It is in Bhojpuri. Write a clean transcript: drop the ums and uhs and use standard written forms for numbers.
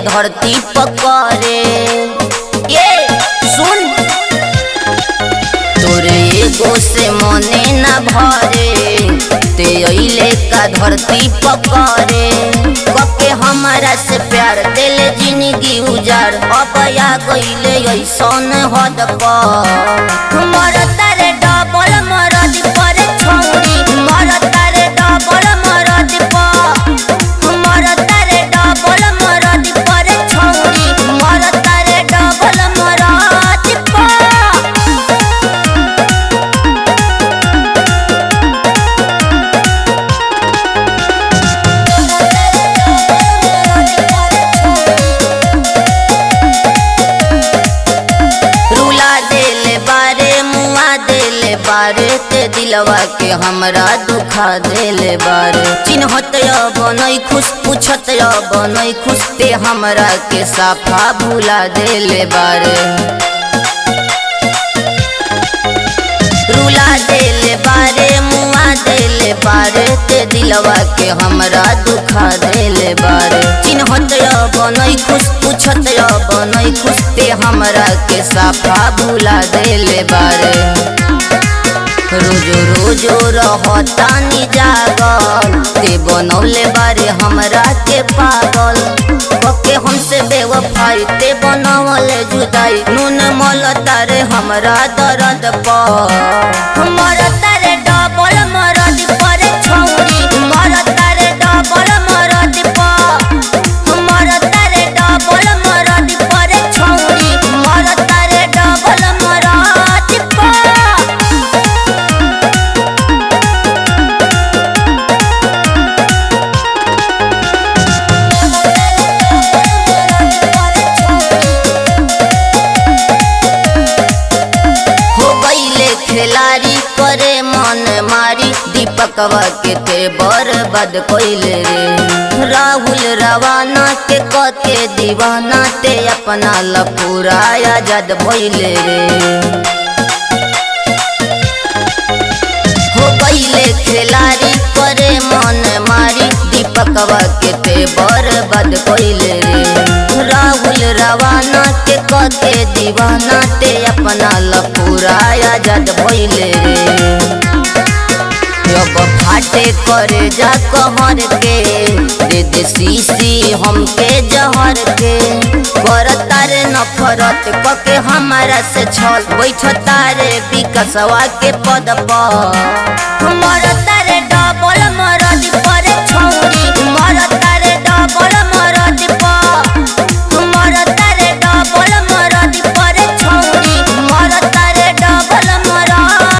धरती पकड़े। ये सुन तोरे एगो से मने न भरे, ते अइले का धरती पकड़े। कके हमारा से प्यार दिले जिंदगी उजार, अब आ गइले ऐसन हद पर। मरता रे डबल मरद पर छौरी, मरता रे डबल मरद पर, मरता रे डबल मरद पर छौरी, मरता रे डबल मरद पर। बारे ते दिलवा के हमरा दुखा देले बारे। चिन्हत बनई खुश पूछत बनई खुश, ते हमरा के साफा भुला देले बारे। रुला देले बारे मुआ देले बारे, ते दिलवा के हमरा दुखा देले बारे। चिन्हत बनई खुश पूछत बनई खुश, ते हमरा के साफा भुला देले बारे। रोजो रोजो रहतानी जागल, ते बनौले बारे हमरा के पागल। कके हमसे बेवफाई, ते बनवले जुदाई, नून मलता रे हमरा दर्द पर। मरता रे डबल मरद पर छौरी, मरता रे डबल मरद पर, मरता रे डबल मरद पर छौरी, मरता रे डबल मरद पर। खिलाड़ी करे मन मारी, दीपकवा के ते बर्बाद कइले रे। राहुल रवाना के कके दीवाना, ते अपना ला पूरा आजाद भइले रे। हो गइले खिलाड़ी करे मन मारी, दीपकवा के ते बर्बाद कइले रे। राहुल रवाना के कके दीवाना, ते अपना ला पूरा आजाद भइले रे। अब फाटे करे जा कहर के, दे दे शीशी हमके जहर के। करता रे नफरत कके हमारा से छल, बैठता रे विकासवा के पद पर। मरता